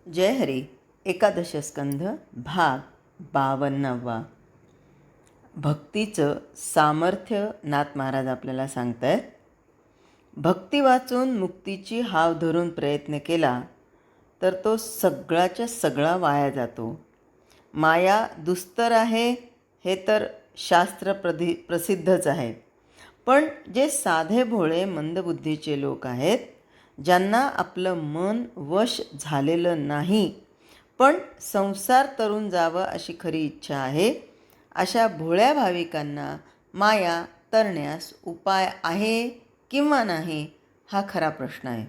जय हरी. एकादश स्कंध भाग 52. भक्तीचं सामर्थ्य नाथ महाराज आपल्याला सांगत आहेत. भक्ती वाचून मुक्तीची हाव धरून प्रयत्न केला तर तो सगळाच्या सगळा वाया जातो. माया दुस्तर आहे हे तर शास्त्र प्रसिद्धच आहे. पण जे साधे भोळे मंदबुद्धीचे लोक आहेत, ज्यांना आपलं मन वश झालेलं नाही पण संसार तरून जावं अशी खरी इच्छा आहे, अशा भोळ्या भाविकांना माया तरण्यास उपाय आहे किंवा नाही हा खरा प्रश्न आहे.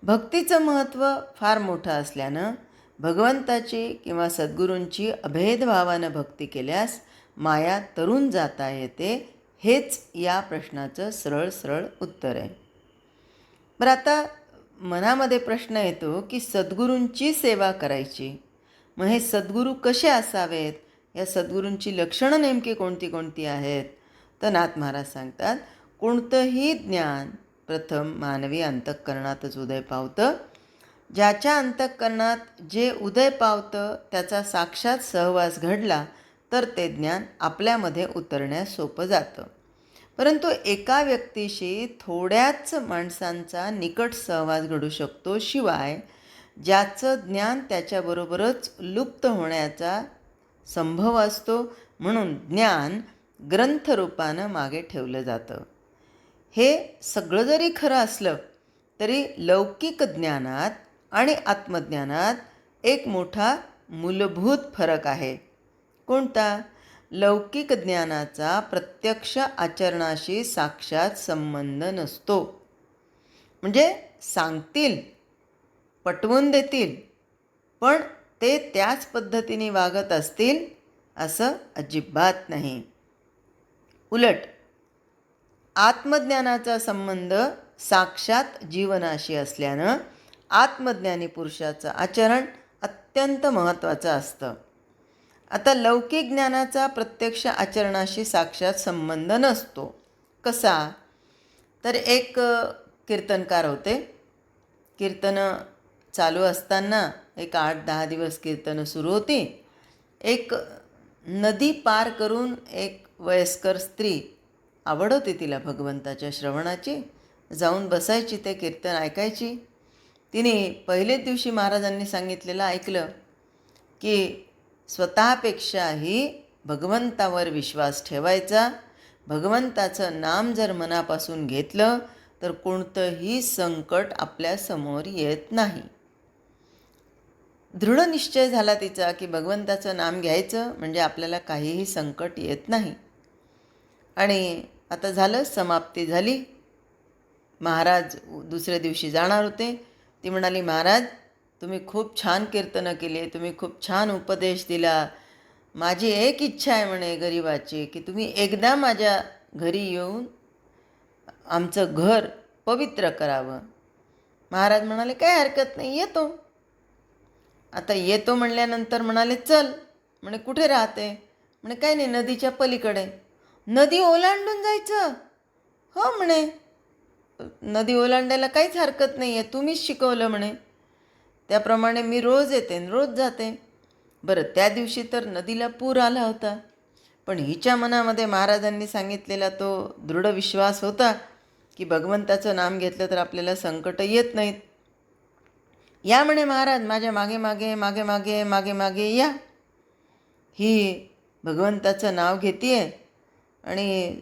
भक्तीचं महत्त्व फार मोठं असल्यानं भगवंताची किंवा सद्गुरूंची अभेदभावानं भक्ती केल्यास माया तरून जाता येते, हेच या प्रश्नाचं सरळ सरळ उत्तर आहे. बरं, आता मनामध्ये प्रश्न येतो की सद्गुरूंची सेवा करायची, मग हे सद्गुरू कसे असावेत, या सद्गुरूंची लक्षणं नेमकी कोणती कोणती आहेत? तर नाथ महाराज सांगतात, कोणतंही ज्ञान प्रथम मानवी अंतःकरणातच उदय पावतं. ज्याच्या अंतःकरणात जे उदय पावतं त्याचा साक्षात सहवास घडला तर ते ज्ञान आपल्यामध्ये उतरण्यास सोपं जातं. परंतु एका व्यक्तीशी थोड्याच माणसांचा निकट सहवास घडू शकतो, शिवाय ज्याचं ज्ञान त्याच्याबरोबरच लुप्त होण्याचा संभव असतो, म्हणून ज्ञान ग्रंथरूपानं मागे ठेवलं जातं. हे सगळं जरी खरं असलं तरी लौकिक ज्ञानात आणि आत्मज्ञानात एक मोठा मूलभूत फरक आहे. कोणता? लौकिक ज्ञानाचा प्रत्यक्ष आचरणाशी साक्षात संबंध नसतो. म्हणजे सांगतील, पटवून देतील, पण ते त्याच पद्धतीने वागत असतील असं अजिबात नाही. उलट आत्मज्ञानाचा संबंध साक्षात जीवनाशी असल्यानं आत्मज्ञानी पुरुषाचं आचरण अत्यंत महत्त्वाचं असतं. आता लौकिक ज्ञानाचा प्रत्यक्ष आचरणाशी साक्षात संबंध नसतो. कसा? तर एक कीर्तनकार होते. कीर्तनं चालू असताना एक 8-10 दिवस कीर्तनं सुरू होती. एक नदी पार करून एक वयस्कर स्त्री, आवड होती तिला भगवंताच्या श्रवणाची, जाऊन बसायची, ते कीर्तन ऐकायची. तिने पहिलेच दिवशी महाराजांनी सांगितलेलं ऐकलं की स्वतःपेक्षाही भगवंतावर विश्वास ठेवायचा. भगवंताचं नाम जर मनापासून घेतलं तर कोणतंही संकट आपल्यासमोर येत नाही. दृढ निश्चय झाला तिचा की भगवंताचं नाम घ्यायचं म्हणजे आपल्याला काहीही संकट येत नाही. आणि आता झालं, समाप्ती झाली. महाराज दुसऱ्या दिवशी जाणार होते. ती म्हणाली, महाराज तुम्ही खूप छान कीर्तनं केली, तुम्ही खूप छान उपदेश दिला. माझी एक इच्छा आहे म्हणे गरिबाची, की तुम्ही एकदा माझ्या घरी येऊन आमचं घर पवित्र करावं. महाराज म्हणाले, काय हरकत नाही, येतो. आता येतो म्हणल्यानंतर म्हणाले, चल. म्हणे कुठे राहते? म्हणे काय नाही, नदीच्या पलीकडे. नदी ओलांडून जायचं? हो म्हणे, नदी ओलांडायला काहीच हरकत नाही आहे, तुम्हीच शिकवलं म्हणे, त्याप्रमाणे मी रोज येते रोज जाते. बरं, त्या दिवशी तर नदीला पूर आला होता, पण हिच्या मनामध्ये महाराजांनी सांगितलेला तो दृढ विश्वास होता की भगवंताचं नाम घेतलं तर आपल्याला संकट येत नाहीत. या म्हणे महाराज, माझ्या मागे मागे मागे मागे मागे मागे या. ही भगवंताचं नाव घेते आणि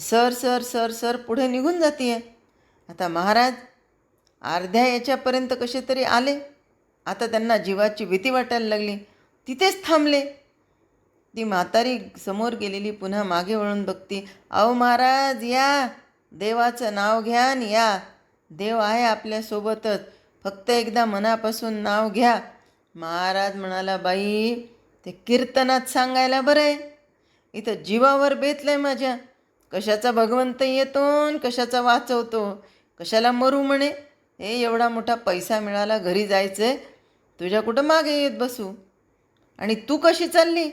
सर सर सर सर पुढे निघून जाते. आता महाराज अर्ध्या याच्यापर्यंत कसे तरी आले. आता त्यांना जीवाची भीती वाटायला लागली, तिथेच थांबले. ती म्हातारी समोर गेलेली पुन्हा मागे वळून बघती, अहो महाराज या, देवाचं नाव घ्या आणि या, देव आहे आपल्यासोबतच, फक्त एकदा मनापासून नाव घ्या. महाराज म्हणाला, बाई ते कीर्तनात सांगायला बरं आहे, इथं जीवावर बेतलंय माझ्या. कशाचा भगवंत येतो कशाचा वाचवतो, कशाला मरू म्हणे. हे एवढा मोठा पैसा मिळाला, घरी जायचं आहे, तुझ्या कुठं मागे येत बसू. आणि तू कशी चालली?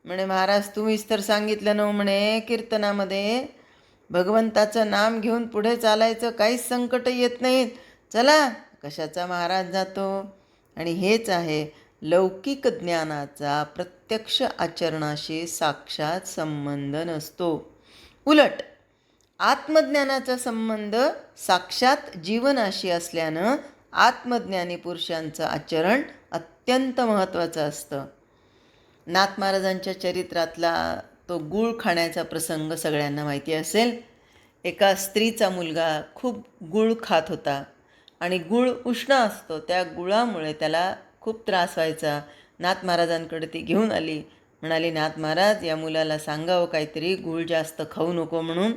म्हणे महाराज तुम्हीच तर सांगितलं ना म्हणे कीर्तनामध्ये, भगवंताचं नाम घेऊन पुढे चालायचं, काहीच संकट येत नाहीत. चला. कशाचा महाराज जातो, आणि हेच आहे लौकिक ज्ञानाचा प्रत्यक्ष आचरणाशी साक्षात संबंध नसतो. उलट आत्मज्ञानाचा संबंध साक्षात जीवनाशी असल्यानं आत्मज्ञानी पुरुषांचं आचरण अत्यंत महत्त्वाचं असतं. नाथ महाराजांच्या चरित्रातला तो गूळ खाण्याचा प्रसंग सगळ्यांना माहिती असेल. एका स्त्रीचा मुलगा खूप गूळ खात होता आणि गूळ उष्ण असतो, त्या गुळामुळे त्याला खूप त्रास व्हायचा. नाथ महाराजांकडे ती घेऊन आली. म्हणाली, नाथ महाराज, या मुलाला सांगावं काहीतरी, गूळ जास्त खाऊ नको म्हणून,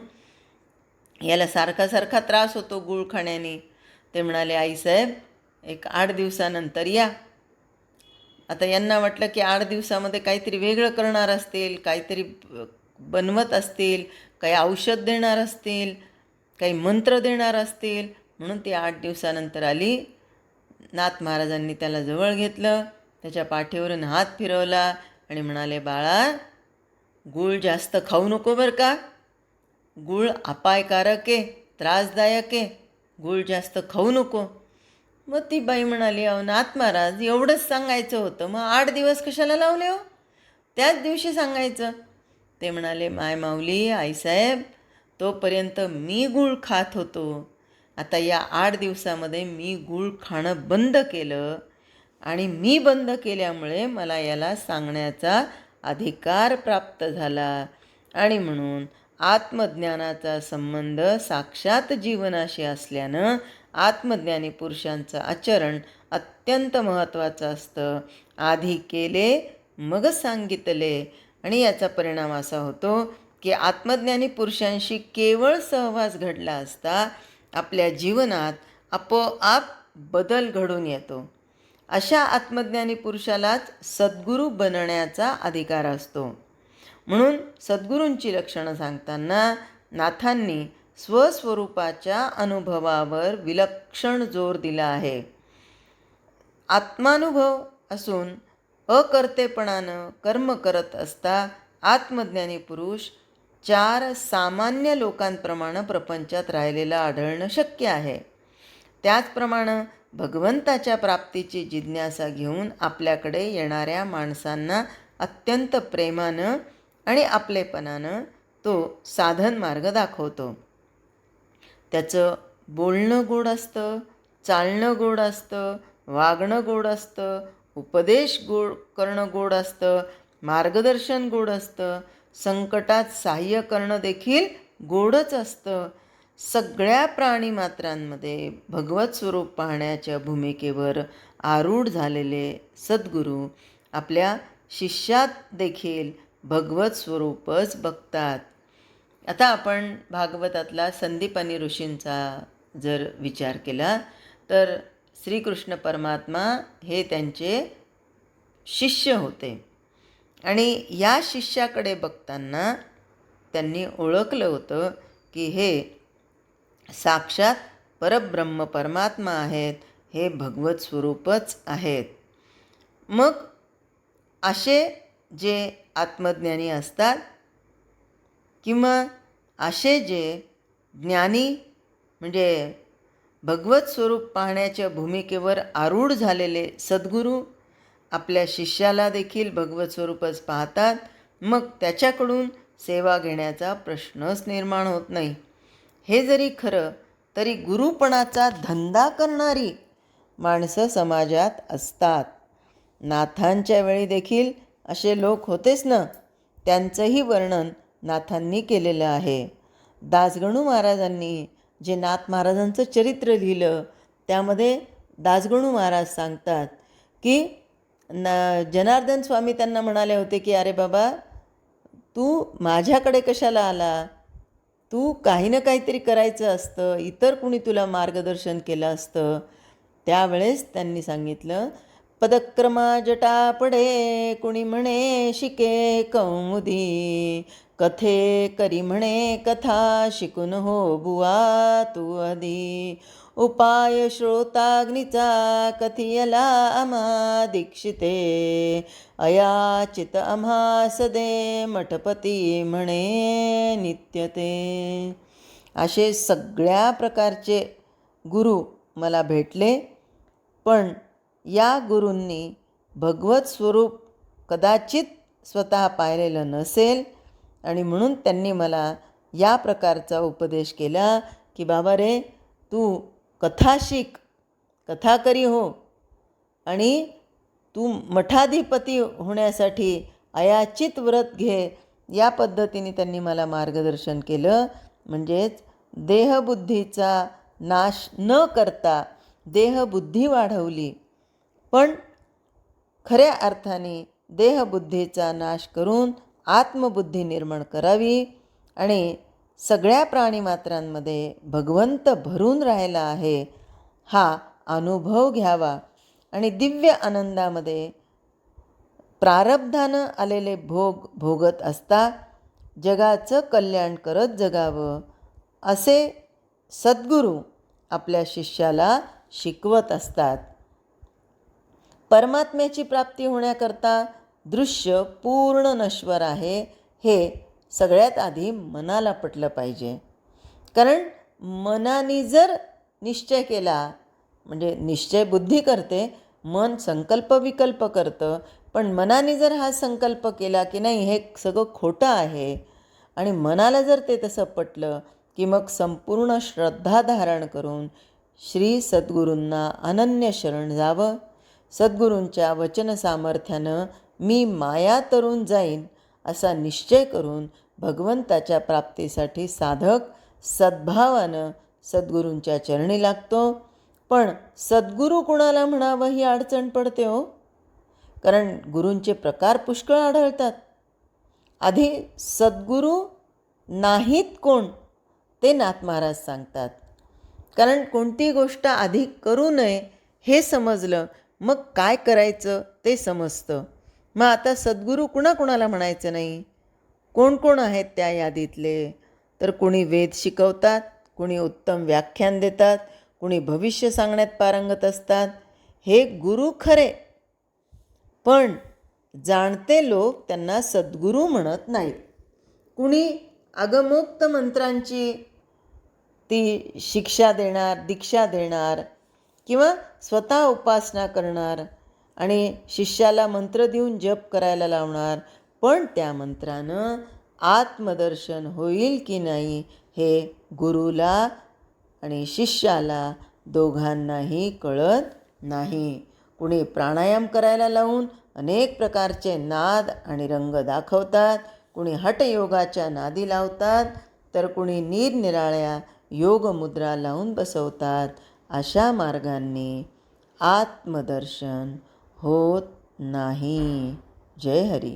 याला सारखा सारखा त्रास होतो गूळ खाण्याने. ते म्हणाले, आईसाहेब, एक 8 दिवसानंतर या. आता यांना वाटलं की 8 दिवसामध्ये काहीतरी वेगळं करणार असतील, काहीतरी बनवत असतील, काही औषध देणार असतील, काही मंत्र देणार असतील, म्हणून ती 8 दिवसानंतर आली. नाथ महाराजांनी त्याला जवळ घेतलं, त्याच्या पाठीवरून हात फिरवला आणि म्हणाले, बाळा, गूळ जास्त खाऊ नको बरं का, गूळ अपायकारक आहे, त्रासदायक आहे, गूळ जास्त खाऊ नको. मग ती बाई म्हणाली, अहो नाथ महाराज, एवढंच सांगायचं होतं, मग 8 दिवस कशाला लावले हो, त्याच दिवशी सांगायचं. ते म्हणाले, माय माऊली, आईसाहेब, तोपर्यंत मी गूळ खात होतो. आता या 8 दिवसामध्ये मी गूळ खाणं बंद केलं आणि मी बंद केल्यामुळे मला याला सांगण्याचा अधिकार प्राप्त झाला. आणि म्हणून आत्मज्ञानाचा संबंध साक्षात जीवनाशी असल्यानं आत्मज्ञानी पुरुषांचं आचरण अत्यंत महत्त्वाचं असतं. आधी केले मग सांगितले. आणि याचा परिणाम असा होतो की आत्मज्ञानी पुरुषांशी केवळ सहवास घडला असता आपल्या जीवनात आपोआप बदल घडून येतो. अशा आत्मज्ञानी पुरुषालाच सद्गुरू बनण्याचा अधिकार असतो. म्हणून सद्गुरूंची लक्षणं सांगताना नाथांनी स्वस्वरूपाच्या अनुभवावर विलक्षण जोर दिला आहे. आत्मानुभव असून अकर्तेपणानं कर्म करत असता आत्मज्ञानी पुरुष 4 सामान्य लोकांप्रमाणे प्रपंचात राहिलेला आढळणं शक्य आहे. त्याचप्रमाणे भगवंताच्या प्राप्तीची जिज्ञासा घेऊन आपल्याकडे येणाऱ्या माणसांना अत्यंत प्रेमानं आणि आपलेपणानं तो साधन मार्ग दाखवतो. त्याचं बोलणं गोड असतं, चालणं गोड असतं, वागणं गोड असतं, उपदेश गोड करणं गोड असतं, मार्गदर्शन गोड असतं, संकटात सहाय्य करणं देखील गोडच असतं. सगळ्या प्राणीमात्रांमध्ये भगवत स्वरूप पाहण्याच्या भूमिकेवर आरूढ झालेले सद्गुरू आपल्या शिष्यात देखील भगवत स्वरूपच बघतात. आता आपण भागवतातला संदीपानी ऋषींचा जर विचार केला तर श्रीकृष्ण परमात्मा हे त्यांचे शिष्य होते आणि या शिष्याकडे बघताना त्यांनी ओळखलं होतं की हे साक्षात परब्रह्म परमात्मा आहेत, हे भगवत स्वरूपच आहेत. मग असे जे आत्मज्ञानी असतात किंवा असे जे ज्ञानी म्हणजे भगवत स्वरूप पाहण्याच्या भूमिकेवर आरूढ झालेले सद्गुरू आपल्या शिष्याला देखील भगवत स्वरूपच पाहतात, मग त्याच्याकडून सेवा घेण्याचा प्रश्नच निर्माण होत नाही. हे जरी खरं तरी गुरुपणाचा धंदा करणारी माणसं समाजात असतात. नाथांच्या वेळी देखील असे लोक होतेच ना. त्यांचंही वर्णन नाथांनी केलेलं आहे. दासगणू महाराजांनी जे नाथ महाराजांचं चरित्र लिहिलं त्यामध्ये दासगणू महाराज सांगतात की जनार्दन स्वामी त्यांना म्हणाले होते की अरे बाबा, तू माझ्याकडे कशाला आला, तू काही ना काहीतरी करायचं असतं, इतर कुणी तुला मार्गदर्शन केलं असतं. त्यावेळेस त्यांनी सांगितलं, पदक्रमा जटा पडे कुणी म्हणे शिके कौमुदी, कथे करी म्हणे कथा शिकून हो बुवा तू आधी, उपाय श्रोताग्नीचा कथियला आम्हा दीक्षिते, अयाचित आम्हा सदे मठपती म्हणे नित्यते. असे सगळ्या प्रकारचे गुरु मला भेटले, पण या गुरूंनी भगवत स्वरूप कदाचित स्वतः पाहिलेलं नसेल आणि म्हणून त्यांनी मला या प्रकारचा उपदेश केला की बाबा रे, तू कथा शिक, कथाकरी हो आणि तू मठाधिपती होण्यासाठी अयाचित व्रत घे. या पद्धतीने त्यांनी मला मार्गदर्शन केलं. म्हणजेच देहबुद्धीचा नाश न करता देहबुद्धी वाढवली, पण खऱ्या अर्थाने देहबुद्धीचा नाश करून आत्मबुद्धी निर्माण करावी आणि सगळ्या प्राणीमात्रांमध्ये भगवंत भरून राहिला आहे हा अनुभव घ्यावा आणि दिव्य आनंदामध्ये प्रारब्धानं आलेले भोग भोगत असता जगाचं कल्याण करत जगावं असे सद्गुरू आपल्या शिष्याला शिकवत असतात. परमात्म्याची प्राप्ती होण्याकरता दृश्य पूर्ण नश्वर आहे हे सगळ्यात आधी मनाला पटलं पाहिजे. कारण मनाने जर निश्चय केला, म्हणजे निश्चय बुद्धी करते, मन संकल्प विकल्प करतं, पण मनाने जर हा संकल्प केला की नाही हे सगळं खोटं आहे आणि मनाला जर ते तसं पटलं की मग संपूर्ण श्रद्धा धारण करून श्री सद्गुरूंना अनन्य शरण जावं. सद्गुरूंच्या वचन सामर्थ्यानं मी माया तरून जाईन असा निश्चय करून भगवंताच्या प्राप्तीसाठी साधक सद्भावानं सद्गुरूंच्या चरणी लागतो. पण सद्गुरू कुणाला म्हणावं ही अडचण पडते हो, कारण गुरूंचे प्रकार पुष्कळ आढळतात. आधी सद्गुरू नाहीत कोण ते नाथ महाराज सांगतात. कारण कोणती गोष्ट आधी करू नये हे समजलं, मग काय करायचं ते समजतं. मग आता सद्गुरू कुणाकुणाला म्हणायचं नाही? कोण कोण आहेत त्या यादीतले? तर कोणी वेद शिकवतात, कोणी उत्तम व्याख्यान देतात, कोणी भविष्य सांगण्यात पारंगत असतात. हे गुरु खरे, पण जाणते लोक त्यांना सद्गुरू म्हणत नाहीत. कुणी आगमोक्त मंत्रांची ती शिक्षा देणार, दीक्षा देणार किंवा स्वतः उपासना करणार आणि शिष्याला मंत्र देऊन जप करायला लावणार, पण त्या मंत्रानं आत्मदर्शन होईल की नाही हे गुरुला आणि शिष्याला दोघांनाही कळत नाही. कुणी प्राणायाम करायला लावून अनेक प्रकारचे नाद आणि रंग दाखवतात, कुणी हठयोगाच्या नादी लावतात, तर कुणी निरनिराळ्या योगमुद्रा लावून बसवतात. अशा मार्गांनी आत्मदर्शन होत नाही. जय हरी.